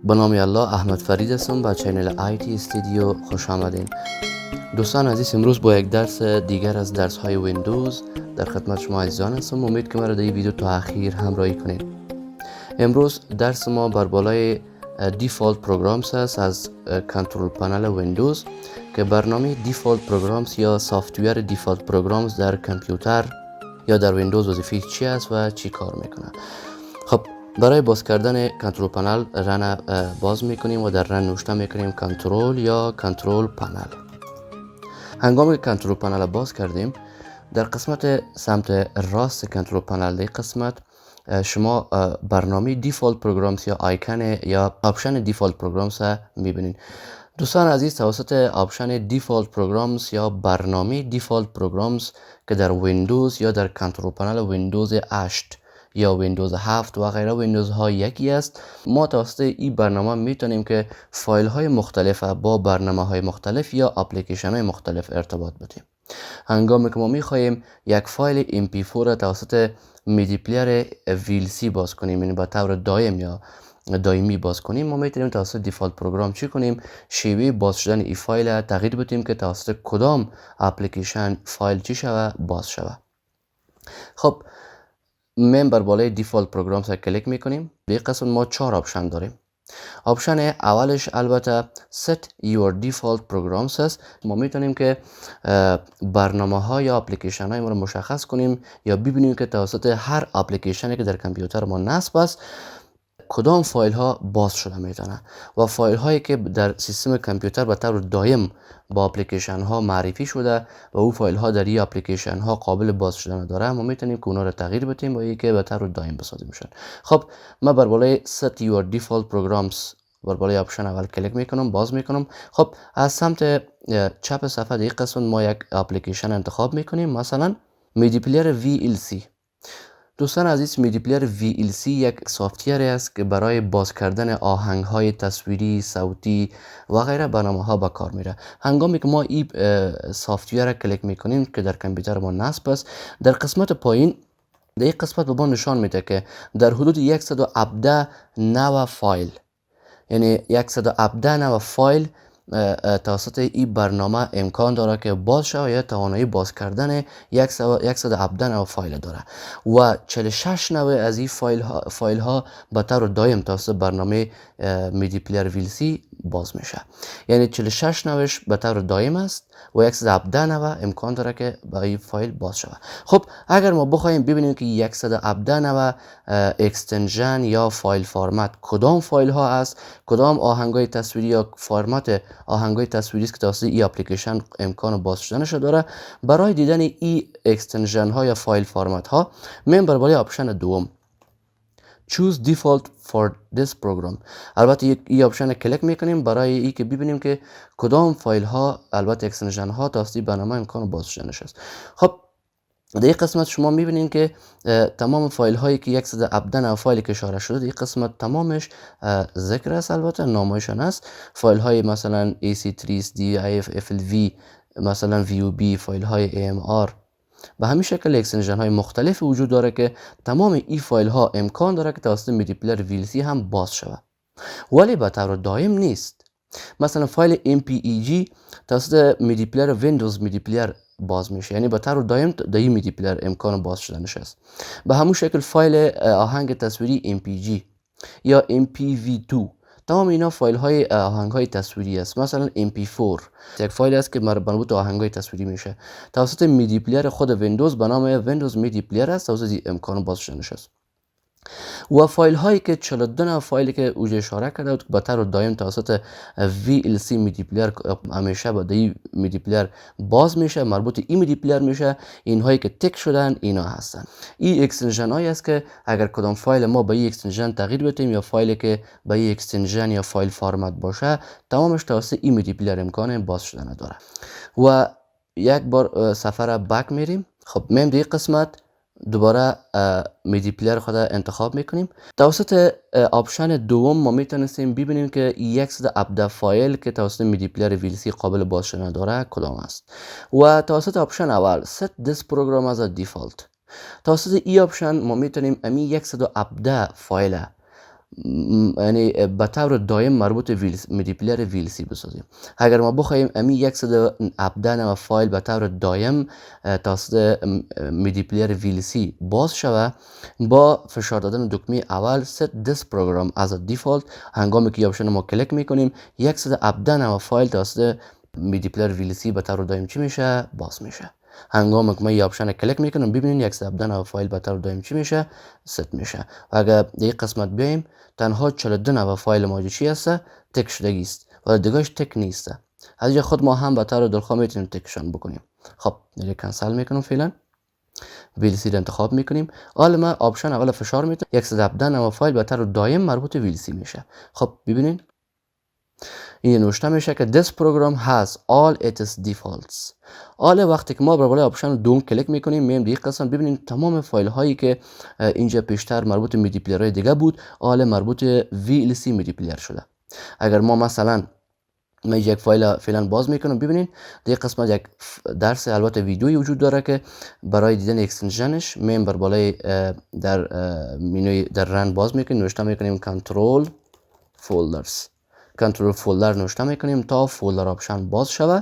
به نام الله، احمد فرید هستم. به چینل آیتی استودیو خوش آمدین. دوستان عزیز، امروز با یک درس دیگر از درس های ویندوز در خدمت شما عزیزان هستم. امید که مرا در این ویدیو تا اخیر همراهی کنید. امروز درس ما بر بالای دیفالت پروگرامز است از کنترول پنل ویندوز که برنامه دیفالت پروگرامز یا سافتویر دیفالت پروگرامز در کمپیوتر یا در ویندوز وظیفه چی است و چی کار میکنه. خب برای باز کردن کنترل پنل رن باز میکنیم و در رن نوشته میکنیم کنترول یا کنترول پنل. هنگامی که کنترل پنل باز کردیم، در قسمت سمت راست کنترل پنل در قسمت شما برنامه دیفالت پروگرامز یا آیکن یا آپشن دیفالت پروگرامز میبینید. دوستان عزیز، توسط آپشن دیفالت پروگرامز یا برنامه دیفالت پروگرامز که در ویندوز یا در کنترل پنل ویندوز 8 یا ویندوز 7 و غیره ویندوز ها یکی است، ما توسط این برنامه میتونیم که فایل های مختلف با برنامه های مختلف یا اپلیکیشن های مختلف ارتباط بدیم. هنگامی که ما میخواهیم یک فایل mp4 را توسط میدی پلیر VLC باز کنیم، یعنی به طور دائم یا دائمی باز کنیم، ما میتونیم توسط دیفالت پروگرام چی کنیم؟ شیوه باز شدن این فایل تغییر بدیم که توسط کدام اپلیکیشن فایل چی شوه؟ باز شوه. خب من بر بالای دیفالت پروگرام را کلیک میکنیم. به این قسمت ما 4 آپشن داریم. آپشن اولش البته set your default programs است. ما میتونیم که برنامه ها یا اپلیکیشن های ما رو مشخص کنیم یا ببینیم که توسط هر اپلیکیشنی که در کامپیوتر ما نصب است کدام فایل ها باز شده میتونه و فایل هایی که در سیستم کامپیوتر به طور دائم با اپلیکیشن ها معرفی شده و او فایل ها در این اپلیکیشن ها قابل باز شدن داره، ما میتونیم که اونا رو تغییر بدیم و که به طور دائم بسازیم میشن. خب ما بر بالای set your default programs بر بالای آپشن اول کلیک میکنم، باز میکنم. خب از سمت چپ صفحه در این قسمت ما یک اپلیکیشن انتخاب میکنیم، مثلا میدی پلیر VLC. دوستان عزیز، میدی پلیر VLC یک سافتویر است که برای باز کردن آهنگ های تصویری، صوتی و غیره برنامه ها به کار میره. هنگامی که ما این سافتویر را کلیک میکنیم که در کامپیوتر ما نصب است، در قسمت پایین در این قسمت به ما نشان میده که در حدود 117 نوع فایل، یعنی 117 نوع فایل توسط این برنامه امکان داره که باز شود یا توانایی باز کردن 117 نوع فایل داره و 46 نوع از این فایل ها به طور دائم توسط برنامه میدی پلیر VLC باز میشه. یعنی 46 نوعش به طور دائم است و 117 نوع امکان داره که با این فایل باز شود. خب اگر ما بخوایم ببینیم که 117 نوع اکستنژن یا فایل فارمت کدام فایل ها است، کدام آهنگای تصویری یا فارمت آهنگای تصویری است که توسط این اپلیکیشن امکان باز شدنش داره، برای دیدن این اکستنژن ها یا فایل فارمت ها من بر بالای آپشن دوم choose default for this program البته این آپشن کلیک میکنیم برای این که ببینیم که کدام فایل ها البته اکستنژن ها توسط برنامه امکان باز شدنش است. خب در این قسمت شما میبینید که تمام فایل هایی که 117 نوع فایلی که اشاره شده در این قسمت تمامش ذکر است، البته نامایشان است. فایل های مثلا AC3SD FLV، مثلا VUB، فایل های AMR، به همین شکل اکستنژن های مختلف وجود داره که تمام این فایل ها امکان داره که توسط میدی پلیر VLC هم باز شود، ولی به طور دائم نیست. مثلا فایل MPEG توسط میدی پلیر ویندوز میدی پلیر باز میشه، یعنی به طور دائم در این میدی پلیر امکان باز شدنش است. به همون شکل فایل آهنگ تصویری MPG یا MPV2، تمام اینا فایل های آهنگ های تصویری است. مثلا MP4 یک فایل است که مربوط به آهنگ های تصویری میشه توسط میدی پلیر خود ویندوز به نام ویندوز میدی پلیر است، توسط امکان باز شدنش است. و فایل هایی که 42 نوع فایلی که اوج اشاره کرده بود به طور دائم توسط VLC میدی پلیر همیشه با دی میدی پلیر باز میشه، مربوط این میدی پلیر میشه. این هایی که تک شدن اینا هستن. این اکستنژن هایی است که اگر کدام فایل ما با این اکستنژن تغییر بدیم یا فایلی که با این اکستنژن یا فایل فارمت باشه، تمامش توسط این میدی پلیر امکان باز شدن داره. و یک بار سفر بک میریم. خب میم دی قسمت دوباره میدی پلیر خود انتخاب میکنیم. توسط آپشن دوم ما میتونستیم ببینیم که 117 فایل که توسط میدی پلیر VLC قابل باز شدن داره کدام است و توسط آپشن اول set this program as a default توسط این آپشن ما میتونیم امی 117 فایل یعنی به طور دایم مربوط میدی پلیر ویلسی بسازیم. اگر ما بخوایم امی 117 و فایل به طور دایم توسط میدی پلیر ویلسی باز شوه، با فشار دادن دکمه اول set this program as a default، هنگامی که آپشن ما کلیک میکنیم 117 فایل توسط میدی پلیر ویلسی به طور دایم چی میشه؟ باز میشه. هنگامی که ما این آپشن کلیک میکنم ببینید 117 فایل به طور دایم چی میشه؟ ست میشه. و اگر این قسمت بیایم تنها 42 فایل موجود چی هست؟ تک شدگی است و دیگهش تک نیست. از اینجا خود ما هم به طور دلخواه میتونیم تکشان بکنیم. خب دیگه کنسل میکنم، فعلا ویلسی رو انتخاب میکنیم. حالا ما آپشن اول فشار میتونم 117 فایل به طور دایم مربوط ویلسی میشه. خب ببینید این نوشته میشه که this program has all its defaults. حالا وقتی که ما بر بالای آپشن دوم کلیک میکنیم میایم دیگه قسمت ببینید تمام فایل هایی که اینجا پیشتر مربوط میدی پلیر های دیگه بود حالا مربوط VLC میدی پلیر شده. اگر ما مثلا یک فایل فعلا باز میکنم ببینید دیگه قسمت یک درس البته ویدیویی وجود داره که برای دیدن اکستنشنش میایم بر بالای در منوی در رن باز میکنیم، نوشته میکنیم کنترول فولدرز، کنترل فولدر نوشته میکنیم تا فولدر آپشن باز شوه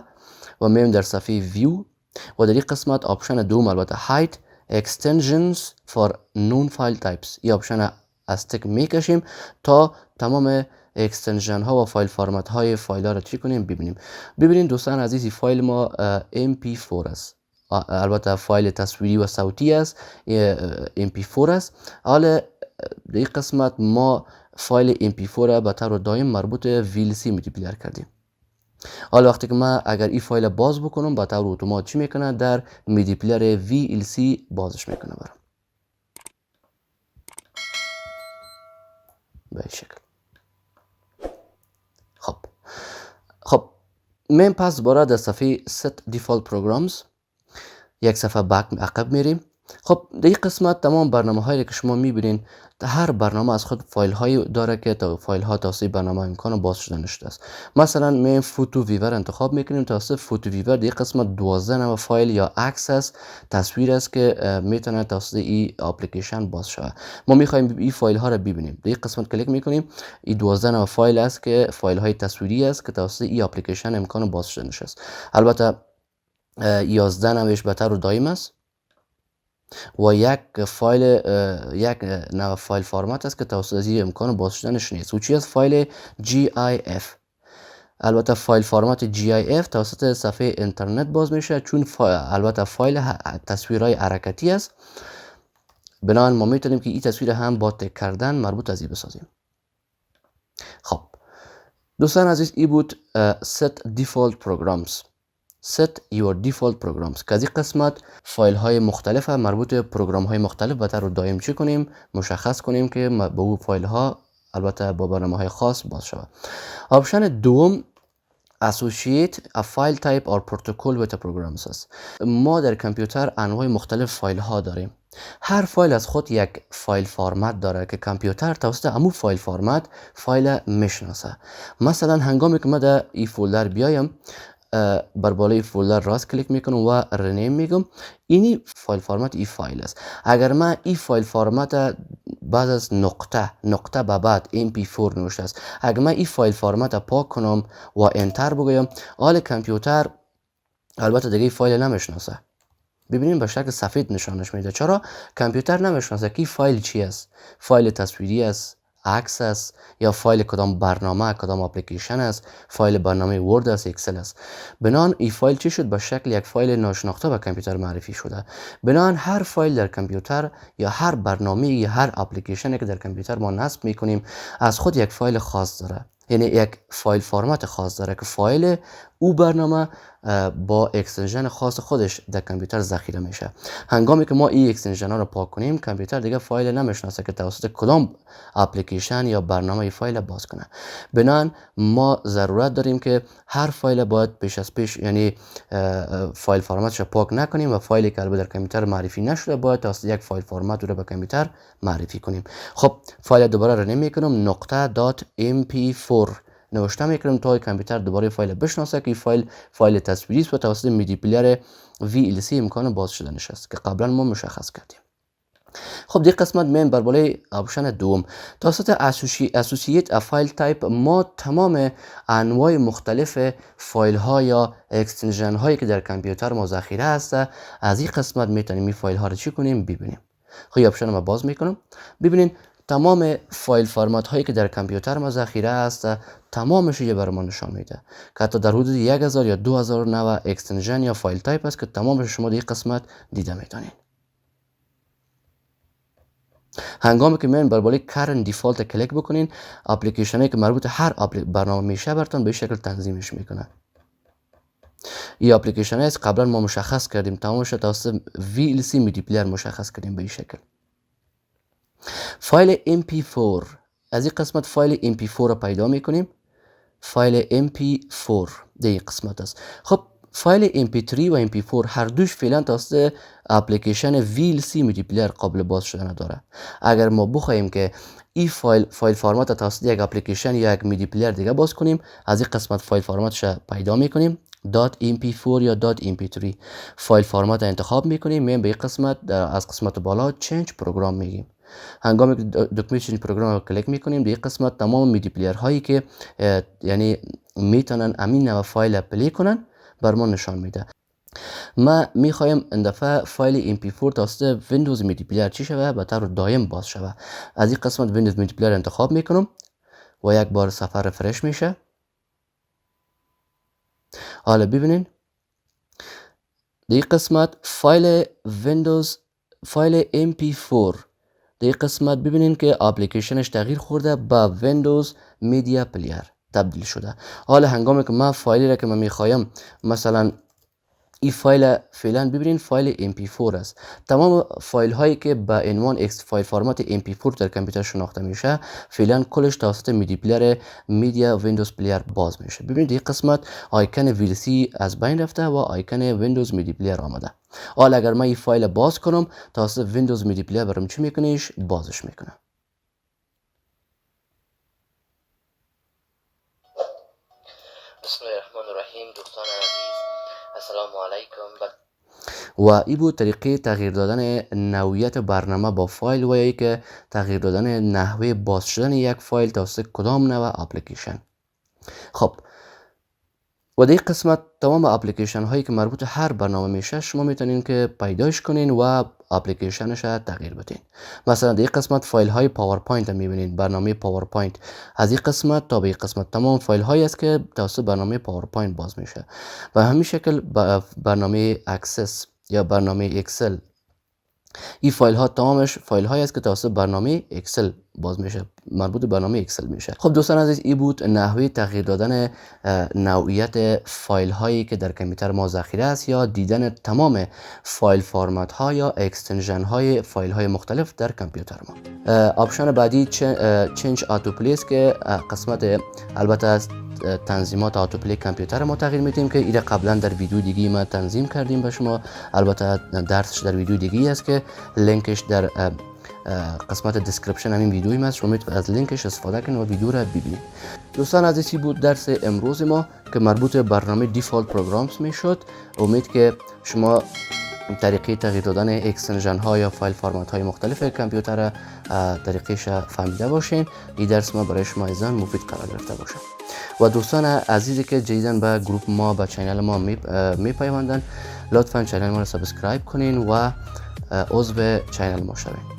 و میایم در صفحه ویو و در این قسمت آپشن دوم البته hide extensions for known file types، این آپشن از تک میکشیم تا تمام اکستنشن ها و فایل فرمت های فایل ها را چی کنیم ببینیم. ببینید دوستان عزیزی فایل ما mp4 است، البته فایل تصویری و صوتی است mp4 است. حالا در این قسمت ما فایل mp4 را به طور دایم مربوط VLC ملتیپلیر کردیم. حالا وقتی که من اگر این فایل باز بکنم به طور اتومات چی میکنه؟ در ملتیپلیر VLC بازش میکنه برام به این شکل. خب من پس دوباره در صفحه set default programs یک صفحه بک عقب میریم. خب در این قسمت تمام برنامه هایی که شما میبینین هر برنامه از خود فایل هایی داره که تا فایل ها توسط برنامه امکان باز شدن شده است. مثلا من فوتو ویور انتخاب میکنیم، توسط فوتو ویور در این قسمت 12 فایل یا عکس است، تصویر است که میتونه توسط این اپلیکیشن باز شود. ما میخوایم این فایل ها را ببینیم، در این قسمت کلیک میکنیم. این 12 فایل است که فایل های تصویری است که توسط این اپلیکیشن امکان باز شدن است. البته 11 نوش به طور دایم است و یک نوع فایل فرمت است که توسط از این امکان باز شدنش نیست. و چی از فایل GIF. البته فایل فرمت GIF توسط صفحه اینترنت باز میشه چون البته فایل تصویرهای حرکتی است، بنابراین ما میتونیم که این تصویر هم با تک کردن مربوط از این بسازیم. خب دوستان عزیز این بود set default programs. set your default programs که از این قسمت فایل های مختلف مربوط پروگرام های مختلف به طور دائم چی کنیم؟ مشخص کنیم که به او فایل ها البته با برنامه های خاص باز شود. آپشن دوم associate a file type or protocol with a program است. ما در کامپیوتر انواع مختلف فایل ها داریم. هر فایل از خود یک فایل فرمت داره که کامپیوتر توسط همون فایل فرمت فایل میشناسه. مثلا هنگامی که من در این فولدر بیایم بر بالای فولدر راست کلیک میکنم و رنیم میگم، اینی فایل فرمت ای فایل است. اگر من این فایل فرمت بعد از نقطه به بعد mp4 نوشته است، اگر من این فایل فرمت پاک کنم و انتر بگویم، حال کامپیوتر البته دیگه فایل نمیشناسه. ببینیم به شکل سفید نشانش میده. چرا؟ کامپیوتر نمیشناسه که فایل چی است، فایل تصویری است، عکس است، یا فایل کدام برنامه کدام اپلیکیشن است، فایل برنامه ورد است، اکسل است. بنان این فایل چی شد؟ به شکل یک فایل ناشناخته به کامپیوتر معرفی شده. بنان هر فایل در کامپیوتر یا هر برنامه یا هر اپلیکیشنی که در کامپیوتر ما نصب میکنیم از خود یک فایل خاص داره، یعنی یک فایل فرمت خاص داره که فایل او برنامه با اکستنشن خاص خودش در کامپیوتر ذخیره میشه. هنگامی که ما این اکستنشن ها رو پاک کنیم، کامپیوتر دیگه فایل نمیشناسه که توسط کدام اپلیکیشن یا برنامه فایل باز کنه. بنان ما ضرورت داریم که هر فایل باید پیش از پیش یعنی فایل فرمتش پاک نکنیم و فایلی که البته در کامپیوتر معرفی نشده باید توسط یک فایل فرمت رو به کامپیوتر معرفی کنیم. خب فایل دوباره رو نمیکنم، .mp4 نوشته میکنم تا کامپیوتر دوباره فایل بشناسه که فایل تصویری است و توسط میدی پلیر VLC امکان باز شدنش است که قبلا ما مشخص کردیم. خب دی قسمت میم بر بالای آپشن دوم توسط اسوسییت فایل تایپ ما تمام انواع مختلف فایل ها یا اکستنشن هایی که در کامپیوتر ما ذخیره است از این قسمت میتونیم این فایل ها رو چی کنیم ببینیم. خب این آپشن ما باز میکنم. ببینین تمام فایل فرمت هایی که در کامپیوتر ما ذخیره است تمامش یه بر ما نشان میده که حتی در حدود 1000 یا 2000 نوع اکستنشن یا فایل تایپ است که تمامش شما در این قسمت دیده میتونید. هنگامی که میان بر بالای کرنت دیفالت کلیک بکنین اپلیکیشن هایی که مربوط هر برنامه میشه براتون به شکل تنظیمش میکنه. این اپلیکیشن هایی قبلا ما مشخص کردیم تمامش توسط VLC مدیپلیر مشخص کردیم به این شکل. فایل MP4 از این قسمت فایل MP4 رو پیدا میکنیم. فایل MP4 در این قسمت است. خب فایل MP3 و MP4 هر دوش فعلا توسط اپلیکیشن VLC مدیپلیر قابل باز شدن داره. اگر ما بخوایم که این فایل فرمت توسط یک اپلیکیشن یا یک مدیپلیر دیگه باز کنیم از این قسمت فایل فرمتش پیدا میکنیم .mp4 یا .mp3 فایل فرمت انتخاب میکنیم. میایم به این قسمت از قسمت بالا چنج پروگرام میگیم. هنگامی که دکمه چنج پروگرام رو کلیک میکنیم در این قسمت تمام مدیپلیر هایی که یعنی میتونن امین نوع فایل پلی کنن بر ما نشان میده. ما میخوایم این دفعه فایل MP4 توسط ویندوز مدیپلیر چی شوه به طور دائم باز شوه. از این قسمت ویندوز مدیپلیر انتخاب میکنم و یک بار صفحه رفرش میشه. حالا ببینین در این قسمت فایل ویندوز فایل MP4 در این قسمت ببینین که اپلیکیشنش تغییر خورده با ویندوز میدیا پلیر تبدیل شده. حالا هنگامی که من فایلی را که من میخوایم مثلا این فایل فعلا ببینین فایل MP4 است. تمام فایل هایی که با عنوان فایل فرمت MP4 در کامپیوتر شناخته میشه فعلا کلش توسط مدیپلیر میدیا ویندوز پلیر باز میشه. ببینید این قسمت آیکن VLC از بین رفته و آیکن ویندوز مدیپلیر آمده. حالا اگر من این فایل باز کنم توسط ویندوز مدیپلیر برام چی میکنیش بازش میکنه. بسم الله الرحمن الرحیم. دوستان عزیز السلام علیکم. و این بود طریقه تغییر دادن نوعیت برنامه با فایل و یا که تغییر دادن نحوه باز شدن یک فایل توسط کدام نوع اپلیکیشن. خب و در این قسمت تمام اپلیکیشن هایی که مربوط هر برنامه میشه شما میتونین که پیداش کنین و اپلیکیشنش تغییر بدین. مثلا در این قسمت فایل های پاورپوینت میبینین، برنامه پاورپوینت. از این قسمت تا به این قسمت تمام فایل هایی است که توسط برنامه پاورپوینت باز میشه. و همین شکل برنامه اکسس یا برنامه اکسل، این فایل ها تمامش فایل هایی است که توسط برنامه اکسل باز میشه، مربوط به برنامه اکسل میشه. خب دوستان عزیز این بود نحوه تغییر دادن نوعیت فایل هایی که در کامپیوتر ما ذخیره است یا دیدن تمام فایل فرمت ها یا اکستنشن های فایل های مختلف در کامپیوتر ما. آپشن بعدی چنج آتو پلیس که قسمت البته است تنظیمات آتوپلی کامپیوتر ما تغییر میدیم که ایره قبلا در ویدیو دیگه ما تنظیم کردیم به شما. البته درسش در ویدیو دیگه است که لینکش در قسمت دیسکریپشن همین ویدیوی است، شما میتونید از لینکش استفاده کنید و ویدیو را ببینید. دوستان عزیزی بود درس امروز ما که مربوط به برنامه دیفالت پروگرامز میشد. امید که شما طریقه تغییر دادن اکستنشن ها یا فایل فرمت های مختلف کامپیوتر طریقش فهمیده باشین. این درس ما برای شما ایزان مفید قرار گرفته باشه. و دوستان عزیزی که جدیداً به گروپ ما به چینل ما میپیوندن لطفاً چینل ما رو سابسکرایب کنین و عضو چینل ما شوین.